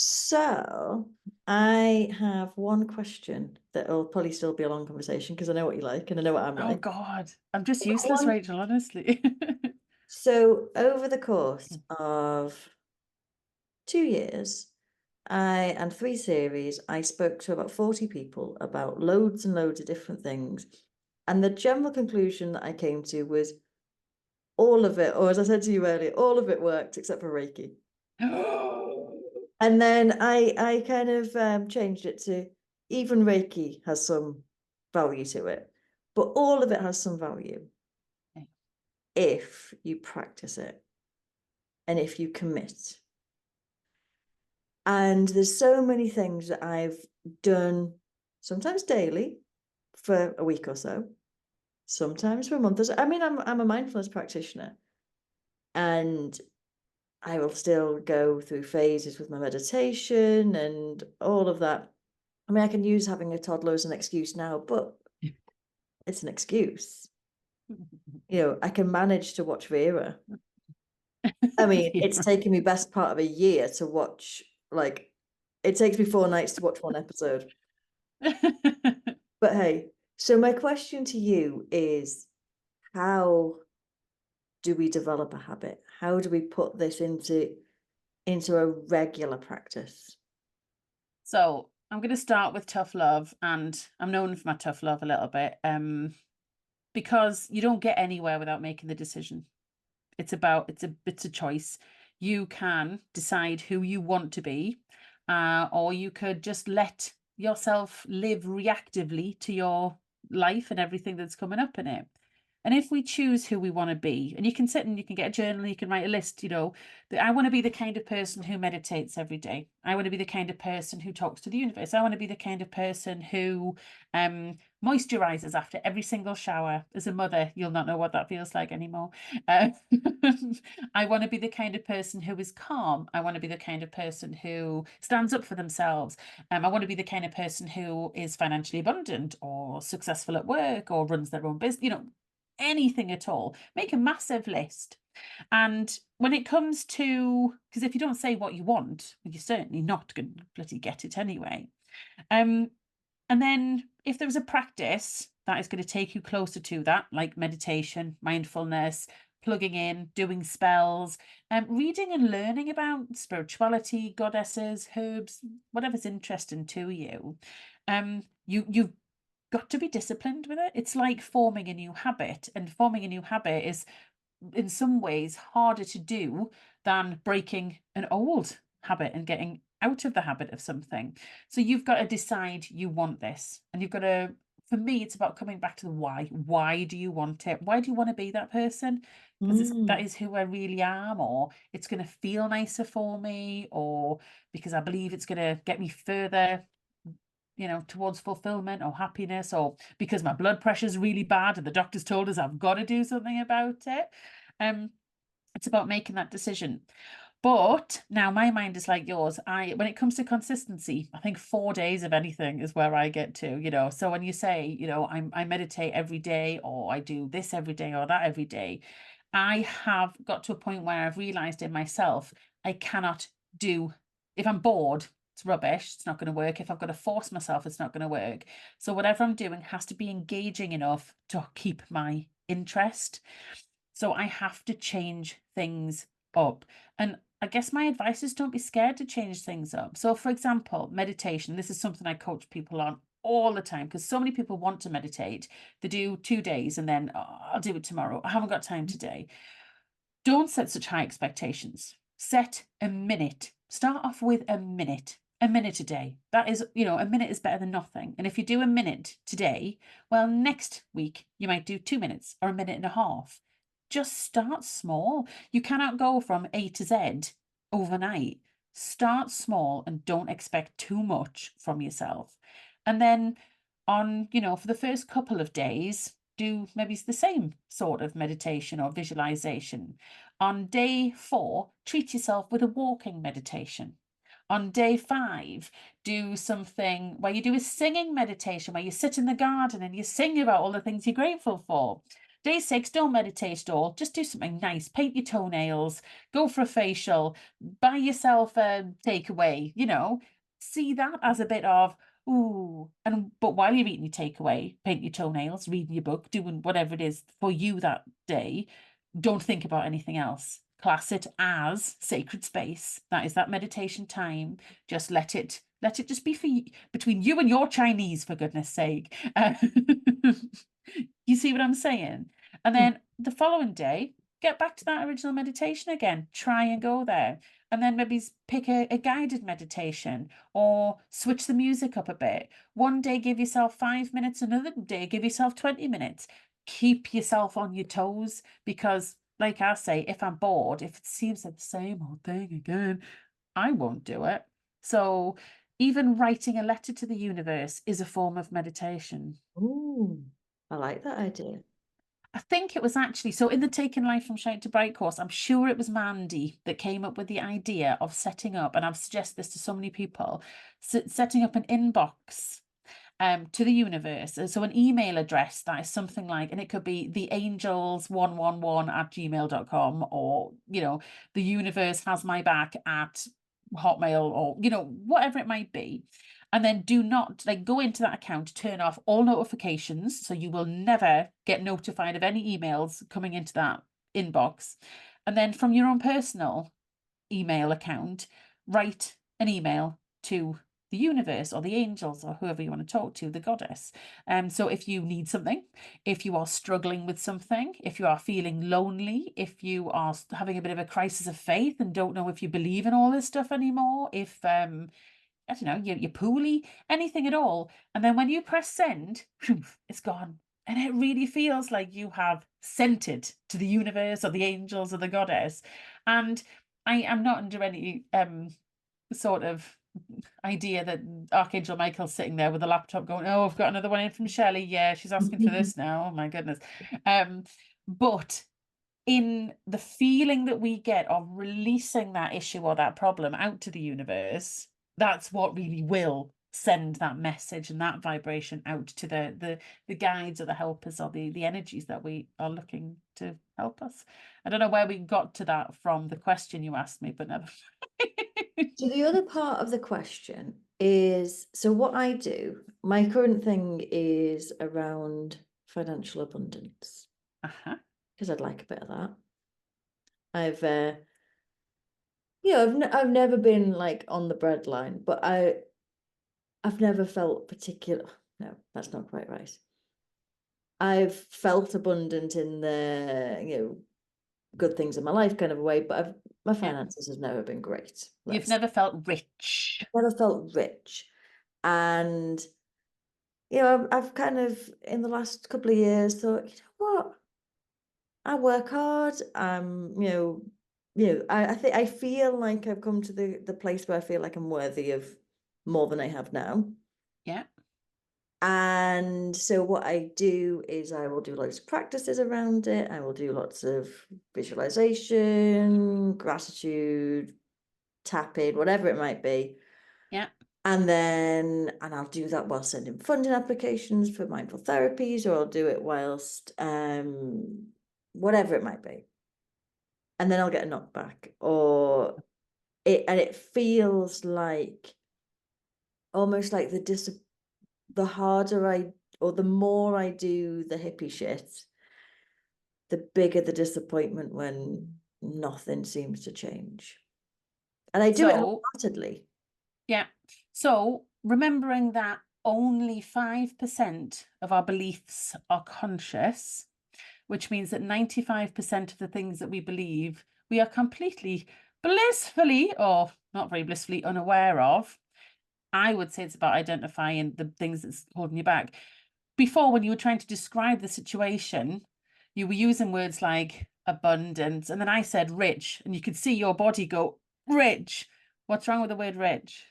So I have one question that will probably still be a long conversation because I know what you like and I know what I'm Oh like. God, I'm just But useless, one, Rachel, honestly. so over the course of 2 years, and three series, I spoke to about 40 people about loads and loads of different things. And the general conclusion that I came to was all of it, or as I said to you earlier, all of it worked except for Reiki. And then I kind of changed it to even Reiki has some value to it, but all of it has some value if you practice it and if you commit. And there's so many things that I've done, sometimes daily for a week or so, sometimes for a month or so. I mean, I'm a mindfulness practitioner, and I will still go through phases with my meditation and all of that. I mean, I can use having a toddler as an excuse now, but it's an excuse. I can manage to watch Vera. I mean, Yeah. it's taken me best part of a year to watch, like, it takes me 4 nights to watch one episode. But hey, so my question to you is, how do we develop a habit? How do we put this into a regular practice? So I'm going to start with tough love, and I'm known for my tough love a little bit, because you don't get anywhere without making the decision. It's a choice. You can decide who you want to be, or you could just let yourself live reactively to your life and everything that's coming up in it. And if we choose who we want to be, and you can sit and you can get a journal, you can write a list, that I want to be the kind of person who meditates every day. I want to be the kind of person who talks to the universe. I want to be the kind of person who moisturizes after every single shower. As a mother, you'll not know what that feels like anymore. Uh, I want to be the kind of person who is calm. I want to be the kind of person who stands up for themselves. I want to be the kind of person who is financially abundant or successful at work or runs their own business, anything at all. Make a massive list. And when it comes to, because if you don't say what you want, well, you're certainly not going to bloody get it anyway. Um, and then if there's a practice that is going to take you closer to that, like meditation, mindfulness, plugging in, doing spells, reading and learning about spirituality, goddesses, herbs, whatever's interesting to you, you've got to be disciplined with it. It's like forming a new habit, and forming a new habit is in some ways harder to do than breaking an old habit and getting out of the habit of something. So you've got to decide you want this, and you've got to, for me, it's about coming back to the why. Why do you want it? Why do you want to be that person? Because that Mm. is who I really am, or it's going to feel nicer for me, or because I believe it's going to get me further, towards fulfillment or happiness, or because my blood pressure is really bad and the doctor's told us I've got to do something about it. Um, it's about making that decision. But now my mind is like yours. When it comes to consistency, I think 4 days of anything is where I get to. So when you say, I meditate every day, or I do this every day, or that every day, I have got to a point where I've realized in myself, I cannot do, if I'm bored, it's rubbish. It's not going to work. If I've got to force myself, it's not going to work. So whatever I'm doing has to be engaging enough to keep my interest. So I have to change things up. And I guess my advice is don't be scared to change things up. So, for example, meditation, this is something I coach people on all the time because so many people want to meditate. They do 2 days and then, "Oh, I'll do it tomorrow. I haven't got time today." Don't set such high expectations. Set a minute. Start off with a minute a day. That is, a minute is better than nothing. And if you do a minute today, well, next week you might do 2 minutes or a minute and a half. Just start small. You cannot go from A to Z overnight. Start small and don't expect too much from yourself. And then for the first couple of days, do maybe the same sort of meditation or visualization. On day 4, treat yourself with a walking meditation. On day 5, do something where you do a singing meditation where you sit in the garden and you sing about all the things you're grateful for. Day 6, don't meditate at all. Just do something nice. Paint your toenails, go for a facial, buy yourself a takeaway, see that as a bit of, ooh. But while you're eating your takeaway, paint your toenails, reading your book, doing whatever it is for you that day, don't think about anything else. Class it as sacred space. That is that meditation time. Just let it just be for you, between you and your Chinese, for goodness sake. You see what I'm saying? And then the following day, get back to that original meditation again. Try and go there. And then maybe pick a guided meditation or switch the music up a bit. One day, give yourself 5 minutes. Another day, give yourself 20 minutes. Keep yourself on your toes, because, like I say, if I'm bored, if it seems like the same old thing again, I won't do it. So even writing a letter to the universe is a form of meditation. Ooh, I like that idea. I think it was actually, so in the Taking Life from Shite to Bright course, I'm sure it was Mandy that came up with the idea of setting up, and I've suggested this to so many people, setting up an inbox to the universe. So an email address that is something like, and it could be theangels111@gmail.com, or, the universe has my back at Hotmail, or, whatever it might be. And then do not, like, go into that account, turn off all notifications, so you will never get notified of any emails coming into that inbox. And then from your own personal email account, write an email to the universe or the angels or whoever you want to talk to, the goddess. So if you need something, if you are struggling with something, if you are feeling lonely, if you are having a bit of a crisis of faith and don't know if you believe in all this stuff anymore, if I don't know, you're poorly, anything at all. And then when you press send, it's gone. And it really feels like you have sent it to the universe or the angels or the goddess. And I am not under any sort of idea that Archangel Michael's sitting there with a laptop going, oh, I've got another one in from Shelley. Yeah, she's asking for this now. Oh my goodness. But in the feeling that we get of releasing that issue or that problem out to the universe, that's what really will send that message and that vibration out to the guides or the helpers or the energies that we are looking to help us. I don't know where we got to that from the question you asked me, but never. So the other part of the question is, so what I do, my current thing is around financial abundance, because I'd like a bit of that. I've I've never been like on the breadline, but I've never felt particular. No, that's not quite right. I've felt abundant in the good things in my life kind of a way, but my finances have never been great. You've never felt rich. Never felt rich, and I've kind of in the last couple of years thought, you know what, I work hard. I think I feel like I've come to the place where I feel like I'm worthy of more than I have now. Yeah. And so what I do is I will do lots of practices around it. I will do lots of visualization, gratitude, tapping, whatever it might be. Yeah. And I'll do that while sending funding applications for mindful therapies, or I'll do it whilst whatever it might be. And then I'll get a knockback, and it feels like almost like the harder or the more I do the hippie shit, the bigger the disappointment when nothing seems to change. And I do it wholeheartedly. Yeah. So remembering that only 5% of our beliefs are conscious, which means that 95% of the things that we believe, we are completely blissfully, or not very blissfully, unaware of. I would say it's about identifying the things that's holding you back. Before, when you were trying to describe the situation, you were using words like abundance, and then I said rich, and you could see your body go, rich. What's wrong with the word rich?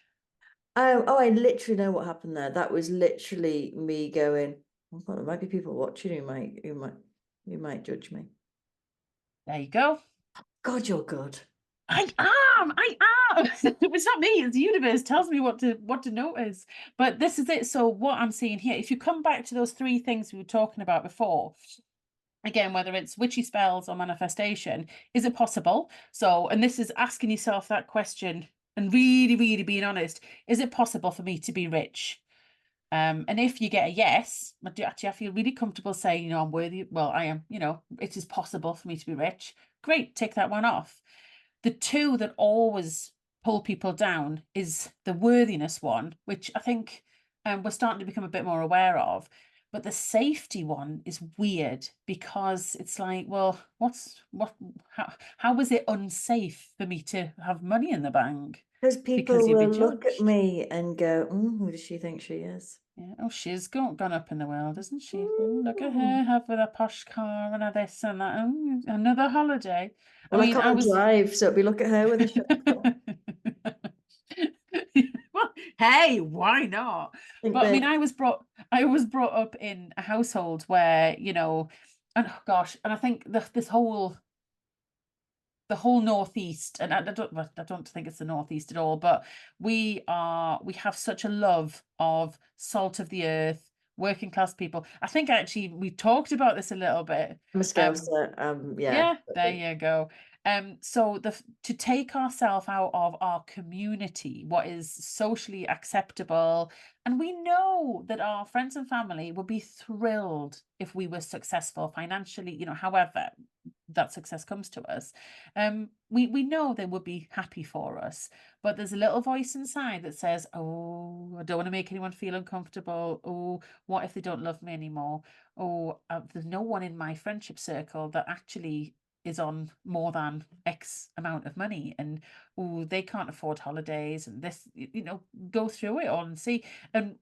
Oh, I literally know what happened there. That was literally me going, oh, well, there might be people watching who might judge me. There you go. God, you're good. I am. It's not me. It's the universe tells me what to notice. But this is it. So what I'm seeing here, if you come back to those three things we were talking about before, again, whether it's witchy spells or manifestation, is it possible? So, and this is asking yourself that question and really, really being honest, is it possible for me to be rich? And if you get a yes, I feel really comfortable saying, you know, I'm worthy. Well, I am, you know, it is possible for me to be rich. Great, take that one off. The two that always pull people down is the worthiness one, which I think we're starting to become a bit more aware of. But the safety one is weird because it's like, well, how is it unsafe for me to have money in the bank? Because Because people you'd be will look at judged. me and go, who does she think she is? Yeah. Oh, she's gone up in the world, isn't she? Look at Mm. her, have with a posh car and a this and that. Another holiday. I Well, I mean, I can't was. drive, so it'd be look at her with a shop. Well, hey, why not? Think But I mean, big. I was brought up in a household where, you know, and oh gosh, and I think the whole northeast, and I don't think it's the northeast at all, but we have such a love of salt of the earth, working class people. I think actually we talked about this a little bit. I'm a Um, Scouser. Yeah. yeah, there you go. So to take ourselves out of our community, what is socially acceptable, and we know that our friends and family would be thrilled if we were successful financially, you know, however that success comes to us. We know they would be happy for us, but there's a little voice inside that says, "Oh, I don't want to make anyone feel uncomfortable. Oh, what if they don't love me anymore? Oh, there's no one in my friendship circle that actually is on more than X amount of money, and oh, they can't afford holidays, and this, you know, go through it all and see." And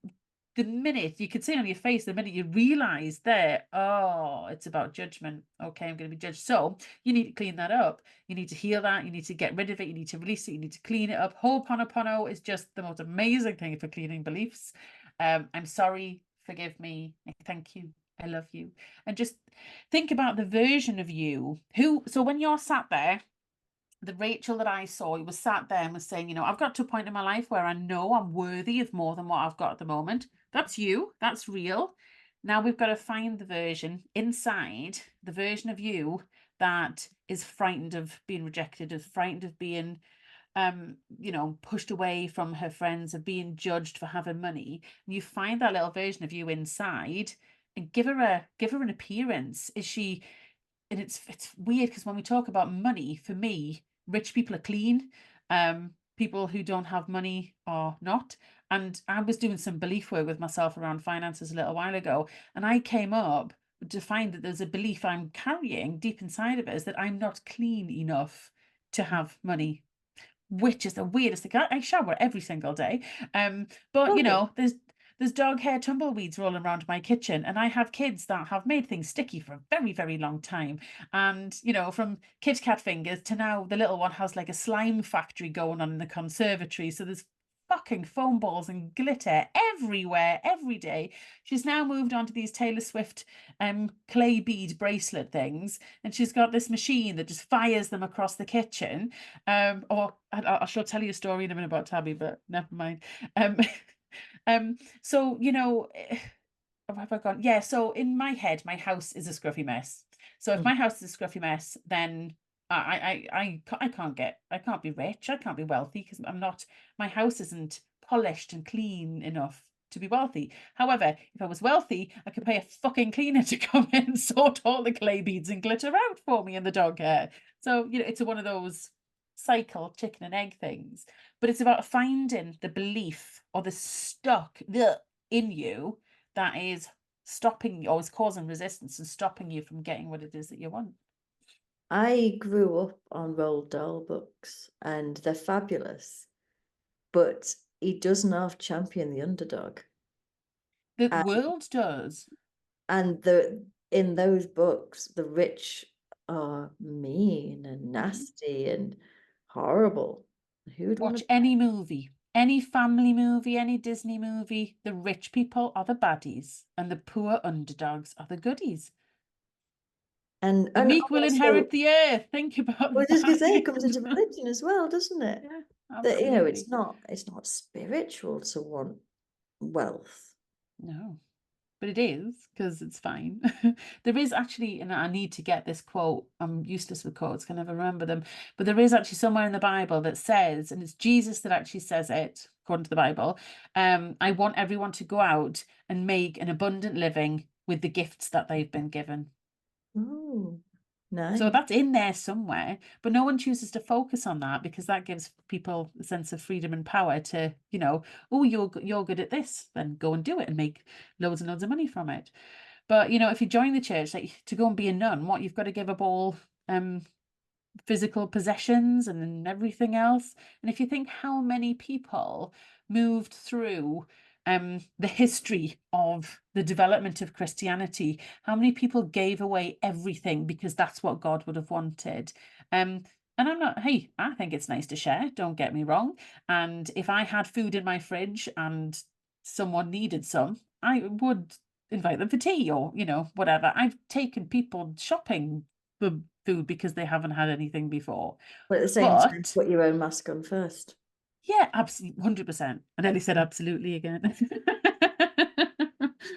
the minute you can see on your face, the minute you realize there, oh, it's about judgment. Okay, I'm going to be judged. So you need to clean that up. You need to heal that. You need to get rid of it. You need to release it. You need to clean it up. Ho'oponopono is just the most amazing thing for cleaning beliefs. I'm sorry. Forgive me. Thank you. I love you. And just think about the version of you who, so when you're sat there, the Rachel that I saw was sat there and was saying, you know, I've got to a point in my life where I know I'm worthy of more than what I've got at the moment. That's you. That's real. Now we've got to find the version inside, the version of you that is frightened of being rejected, is frightened of being you know, pushed away from her friends, of being judged for having money. And you find that little version of you inside and give her an appearance. Is she, and it's weird because when we talk about money, for me, rich people are clean. People who don't have money are not. And I was doing some belief work with myself around finances a little while ago, and I came up to find that there's a belief I'm carrying deep inside of it, is that I'm not clean enough to have money, which is the weirdest thing. I shower every single day. But you Okay. know, there's dog hair tumbleweeds rolling around my kitchen, and I have kids that have made things sticky for a very, very long time. And you know, from Kit Kat fingers to now the little one has like a slime factory going on in the conservatory. So there's fucking foam balls and glitter everywhere every day. She's now moved on to these Taylor Swift clay bead bracelet things, and she's got this machine that just fires them across the kitchen. Or I shall tell you a story in a minute about Tabby, but never mind. Um, so you know, have I gone? Yeah. So in my head, my house is a scruffy mess. So if Mm. my house is a scruffy mess, then I can't be rich. I can't be wealthy because I'm not. My house isn't polished and clean enough to be wealthy. However, if I was wealthy, I could pay a fucking cleaner to come in and sort all the clay beads and glitter out for me and the dog hair. So you know, it's one of those cycle chicken and egg things, but it's about finding the belief or the stuck in you that is stopping or is causing resistance and stopping you from getting what it is that you want. I grew up on Roald Dahl books and they're fabulous, but he does not champion the underdog. The And, world does. and the in those books, the rich are mean and Mhm. nasty and horrible. Who'd want Watch to? any movie, any family movie, any Disney movie. The rich people are the baddies, and the poor underdogs are the goodies. The And meek will also, inherit the earth. Think I was about just gonna that. say it comes into religion as well, doesn't it? Yeah, That absolutely. it's not spiritual to want wealth. No. but it is, because it's fine. There is actually, and I need to get this quote, I'm useless with quotes, can never remember them, but there is actually somewhere in the Bible that says, and it's Jesus that actually says it, according to the Bible, I want everyone to go out and make an abundant living with the gifts that they've been given. Oh, So nice. that's in there somewhere, but no one chooses to focus on that, because that gives people a sense of freedom and power to, oh, you're good at this, then go and do it and make loads and loads of money from it. But if you join the church, like, to go and be a nun, what, you've got to give up all physical possessions and everything else. And if you think how many people moved through the history of the development of Christianity, how many people gave away everything because that's what God would have wanted. And I'm not, hey, I think it's nice to share, don't get me wrong. And if I had food in my fridge and someone needed some, I would invite them for tea, or, whatever. I've taken people shopping for food because they haven't had anything before. But at the same time, But put your own mask on first. yeah, absolutely, 100%. I nearly said absolutely again.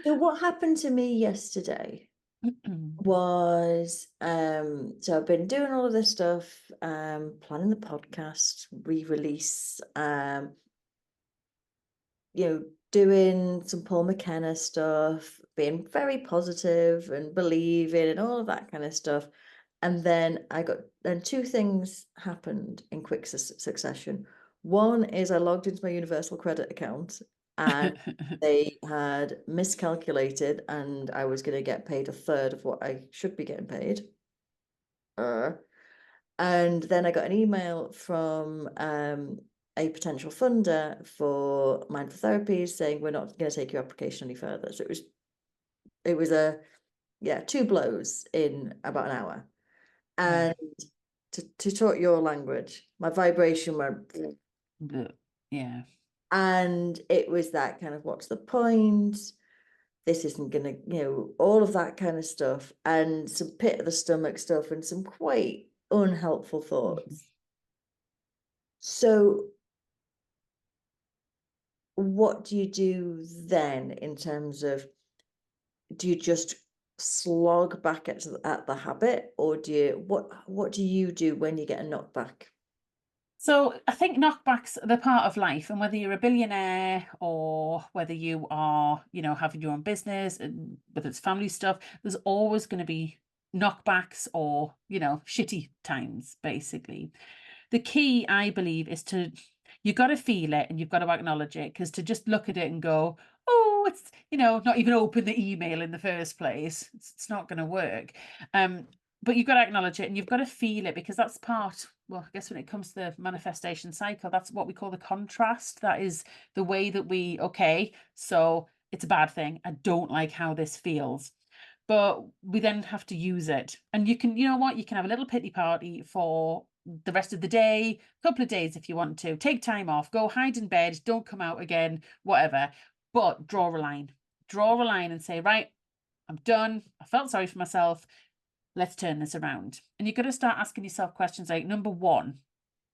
So what happened to me yesterday was so I've been doing all of this stuff, planning the podcast, re-release, doing some Paul McKenna stuff, being very positive and believing and all of that kind of stuff. And then two things happened in quick succession. One is I logged into my Universal Credit account and they had miscalculated, and I was going to get paid a third of what I should be getting paid. And then I got an email from a potential funder for mindful therapies saying we're not going to take your application any further. So it was two blows in about an hour. And to talk your language, my vibration went, yeah. And it was that kind of, what's the point? This isn't gonna, all of that kind of stuff, and some pit of the stomach stuff and some quite unhelpful thoughts. So what do you do then in terms of, do you just slog back at the habit, or what do you do when you get a knockback? So I think knockbacks are the part of life, and whether you're a billionaire or whether you are, having your own business, and whether it's family stuff, there's always going to be knockbacks or, shitty times, basically. The key, I believe, is you got to feel it and you've got to acknowledge it, because to just look at it and go, oh, it's, not even open the email in the first place, it's not going to work. But you've got to acknowledge it and you've got to feel it, because that's part, well, I guess when it comes to the manifestation cycle, that's what we call the contrast. That is the way that okay, so it's a bad thing. I don't like how this feels. But we then have to use it. And you can, you can have a little pity party for the rest of the day, a couple of days if you want to. Take time off, go hide in bed, don't come out again, whatever. But draw a line. Draw a line and say, right, I'm done. I felt sorry for myself. Let's turn this around. And you've got to start asking yourself questions like, number one,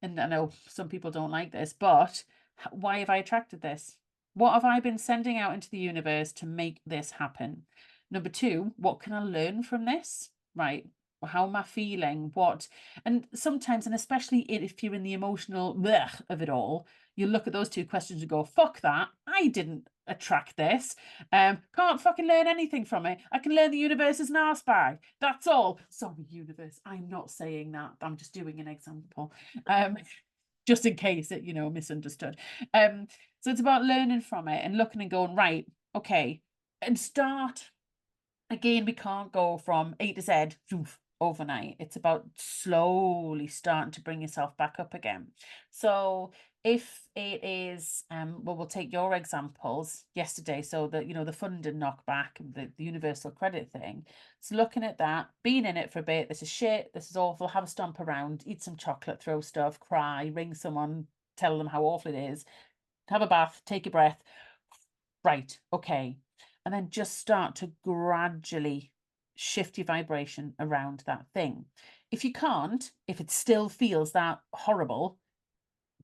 and I know some people don't like this, but why have I attracted this? What have I been sending out into the universe to make this happen? Number two, what can I learn from this? Right. How am I feeling? And sometimes, and especially if you're in the emotional blech of it all, you look at those two questions and go, fuck that. I didn't attract this. Can't fucking learn anything from it. I can learn the universe is an arse bag. That's all. Sorry, universe. I'm not saying that. I'm just doing an example. Just in case it, misunderstood. So it's about learning from it and looking and going, right, okay, and start. Again, we can't go from A to Z overnight. It's about slowly starting to bring yourself back up again. So if it is, well, we'll take your examples yesterday. So that, the funding knockback, the universal credit thing. So looking at that, being in it for a bit, this is shit, this is awful, have a stomp around, eat some chocolate, throw stuff, cry, ring someone, tell them how awful it is, have a bath, take a breath. Right, okay. And then just start to gradually shift your vibration around that thing. If you can't, if it still feels that horrible,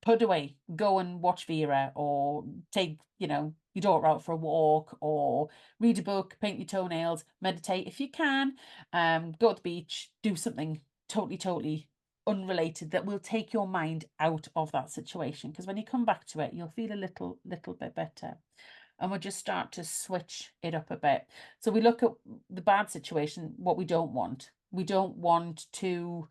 put away, go and watch Vera, or take, your daughter out for a walk, or read a book, paint your toenails, meditate if you can, go to the beach, do something totally unrelated that will take your mind out of that situation. Because when you come back to it, you'll feel a little bit better. And we'll just start to switch it up a bit. So we look at the bad situation, what we don't want. We don't want to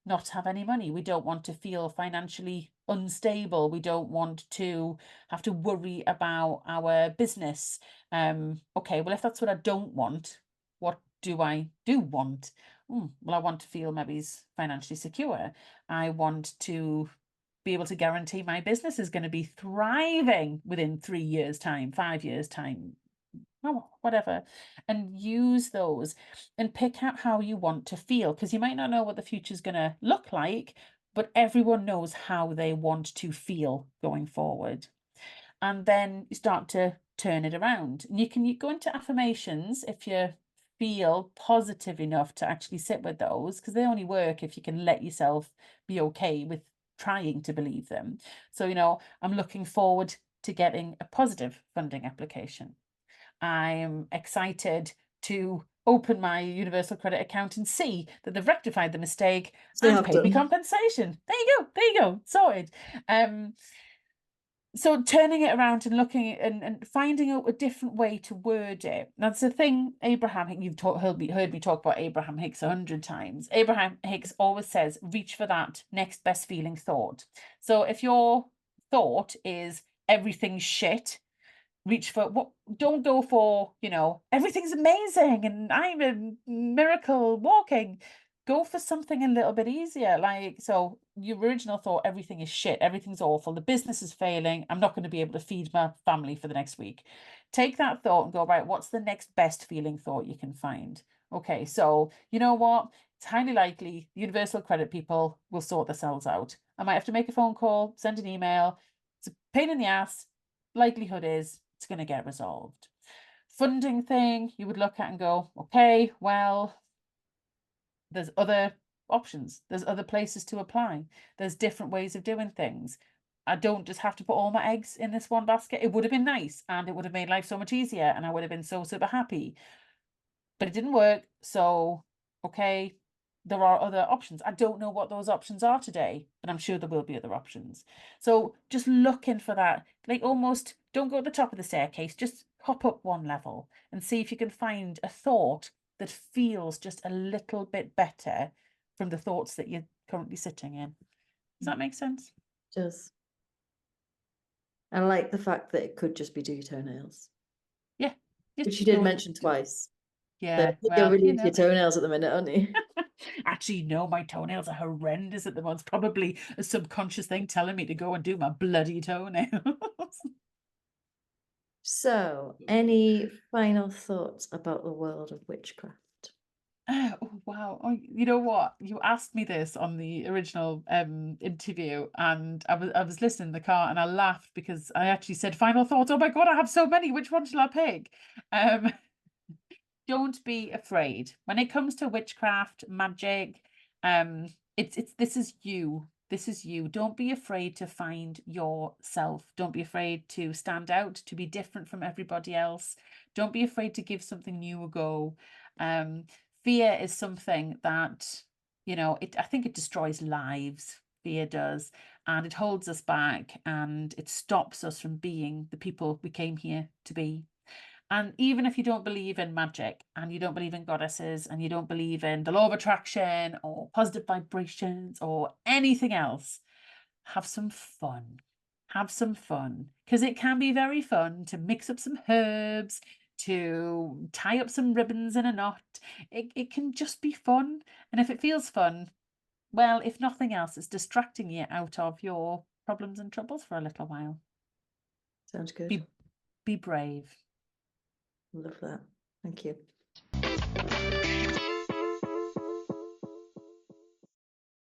not have any money. We don't want to feel financially unstable. We don't want to have to worry about our business. Okay, well, if that's what I don't want, what do I do want? Well, I want to feel maybe financially secure. I want to be able to guarantee my business is going to be thriving within 3 years' time, 5 years' time, whatever, and use those and pick out how you want to feel, because you might not know what the future is going to look like, but everyone knows how they want to feel going forward. And then you start to turn it around. And you go into affirmations if you feel positive enough to actually sit with those, because they only work if you can let yourself be okay with trying to believe them. So, I'm looking forward to getting a positive funding application. I'm excited to open my universal credit account and see that they've rectified the mistake They and have paid me done. compensation. There you go, sorted. So turning it around and looking and finding out a different way to word it. That's the thing. Abraham, you've heard me talk about Abraham Hicks 100 times. Abraham Hicks always says, reach for that next best feeling thought. So if your thought is everything's shit, reach for what, don't go for, everything's amazing and I'm a miracle walking. Go for something a little bit easier. Like, so your original thought, everything is shit, everything's awful, the business is failing, I'm not going to be able to feed my family for the next week. Take that thought and go, right, what's the next best feeling thought you can find? Okay, so you know what? It's highly likely the universal credit people will sort themselves out. I might have to make a phone call, send an email. It's a pain in the ass. Likelihood is it's going to get resolved. Funding thing, you would look at and go, okay, well, there's other options. There's other places to apply. There's different ways of doing things. I don't just have to put all my eggs in this one basket. It would have been nice and it would have made life so much easier and I would have been so super happy. But it didn't work. So, okay, there are other options. I don't know what those options are today, but I'm sure there will be other options. So just looking for that, like almost don't go at the top of the staircase, just hop up one level and see if you can find a thought that feels just a little bit better from the thoughts that you're currently sitting in. Does that make sense? Just, I like the fact that it could just be do your toenails. Yeah. Which you did mention twice. Yeah, You're well, really into your toenails at the minute, aren't you? Actually, no, my toenails are horrendous at the moment. It's probably a subconscious thing telling me to go and do my bloody toenails. So, any final thoughts about the world of witchcraft? Oh, wow. Oh, you know what? You asked me this on the original interview, and I was listening in the car and I laughed because I actually said final thoughts. Oh my God, I have so many. Which one shall I pick? Don't be afraid when it comes to witchcraft, magic. It's this is you. This is you. Don't be afraid to find yourself. Don't be afraid to stand out, to be different from everybody else. Don't be afraid to give something new a go. Fear is something that, I think it destroys lives. Fear does, and it holds us back and it stops us from being the people we came here to be. And even if you don't believe in magic and you don't believe in goddesses and you don't believe in the law of attraction or positive vibrations or anything else, have some fun. Have some fun, because it can be very fun to mix up some herbs, to tie up some ribbons in a knot. It can just be fun. And if it feels fun, well, if nothing else, it's distracting you out of your problems and troubles for a little while. Sounds good. Be brave. Love that. Thank you.